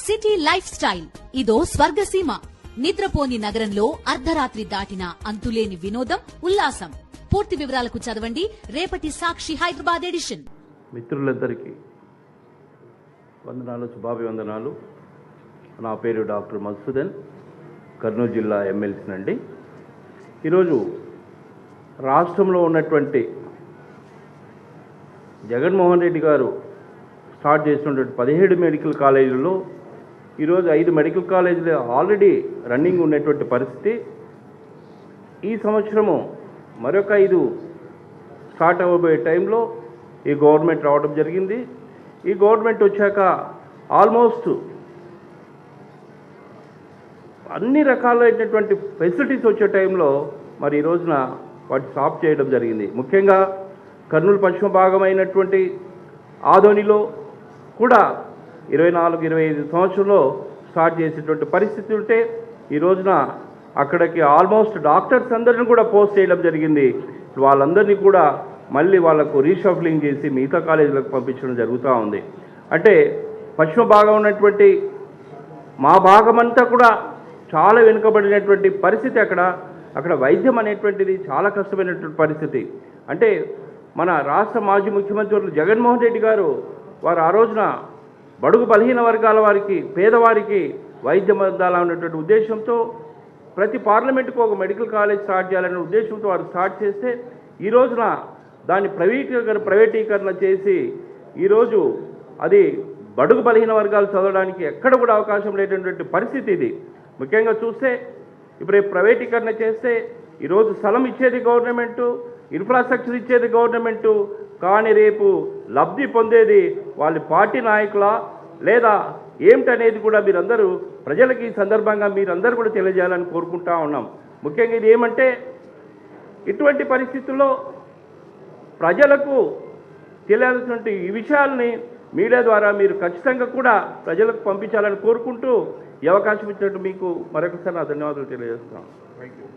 City life style ఇదో స్వర్గసీమ. నిద్రపోని నగరంలో అర్ధరాత్రి దాటిన అంతులేని వినోదం, ఉల్లాసం. పూర్తి వివరాలకు చదవండి రేపటి సాక్షి హైదరాబాద్ ఎడిషన్. మిత్రులందరికీ వందనాలు, శుభాభివందనాలు. నా పేరు డాక్టర్ మధుసూదన్, కర్నూలు జిల్లా ఎమ్మెల్సీ నండి. ఈరోజు రాష్ట్రంలో ఉన్నటువంటి జగన్మోహన్ రెడ్డి గారు స్టార్ట్ చేసినటువంటి 17 మెడికల్ కాలేజీల్లో ఈరోజు 5 మెడికల్ కాలేజీలు ఆల్రెడీ రన్నింగ్ ఉన్నటువంటి పరిస్థితి. ఈ సంవత్సరము మరొక 5 స్టార్ట్ అవ్వబోయే టైంలో ఈ గవర్నమెంట్ రావడం జరిగింది. ఈ గవర్నమెంట్ వచ్చాక ఆల్మోస్ట్ అన్ని రకాలైనటువంటి ఫెసిలిటీస్ వచ్చే టైంలో మరి ఈ రోజున వాటి స్టాప్ చేయడం జరిగింది. ముఖ్యంగా కర్నూలు పశ్చిమ భాగమైనటువంటి ఆదోనిలో కూడా 24-25 సంవత్సరంలో స్టార్ట్ చేసేటువంటి పరిస్థితి ఉంటే ఈ రోజున అక్కడికి ఆల్మోస్ట్ డాక్టర్స్ అందరిని కూడా పోస్ట్ చేయడం జరిగింది. వాళ్ళందరినీ కూడా మళ్ళీ వాళ్లకు రీషఫ్లింగ్ చేసి మిగతా కాలేజీలకు పంపించడం జరుగుతూ ఉంది. అంటే పశ్చిమ భాగం ఉన్నటువంటి మా భాగమంతా కూడా చాలా వెనుకబడినటువంటి పరిస్థితి. అక్కడ వైద్యం అనేటువంటిది చాలా కష్టమైనటువంటి పరిస్థితి. అంటే మన రాష్ట్ర మాజీ ముఖ్యమంత్రులు జగన్మోహన్ రెడ్డి గారు వారు ఆ రోజున బడుగు బలహీన వర్గాల వారికి, పేదవారికి వైద్యం అందాలన్నటువంటి ఉద్దేశంతో ప్రతి పార్లమెంటుకు ఒక మెడికల్ కాలేజ్ స్టార్ట్ చేయాలనే ఉద్దేశంతో వారు స్టార్ట్ చేస్తే ఈ రోజున దాన్ని ప్రైవేటీకరణ చేసి ఈరోజు అది బడుగు బలహీన వర్గాలు చదవడానికి ఎక్కడ కూడా అవకాశం లేనటువంటి పరిస్థితి ఇది. ముఖ్యంగా చూస్తే ఇప్పుడు ప్రైవేటీకరణ చేస్తే ఈరోజు స్థలం ఇచ్చేది గవర్నమెంటు, ఇన్ఫ్రాస్ట్రక్చర్ ఇచ్చేది గవర్నమెంటు, కానీ రేపు లబ్ధి పొందేది వాళ్ళ పార్టీ నాయకుల లేదా ఏమిటనేది కూడా మీరందరూ ప్రజలకి ఈ సందర్భంగా మీరందరూ కూడా తెలియజేయాలని కోరుకుంటా ఉన్నాం. ముఖ్యంగా ఇది ఏమంటే ఇటువంటి పరిస్థితుల్లో ప్రజలకు తెలియాల్సినటువంటి ఈ విషయాల్ని మీడియా ద్వారా మీరు ఖచ్చితంగా కూడా ప్రజలకు పంపించాలని కోరుకుంటూ ఈ అవకాశం ఇచ్చినట్టు మీకు మరొకసారి నా ధన్యవాదాలు తెలియజేస్తున్నాను. Thank you.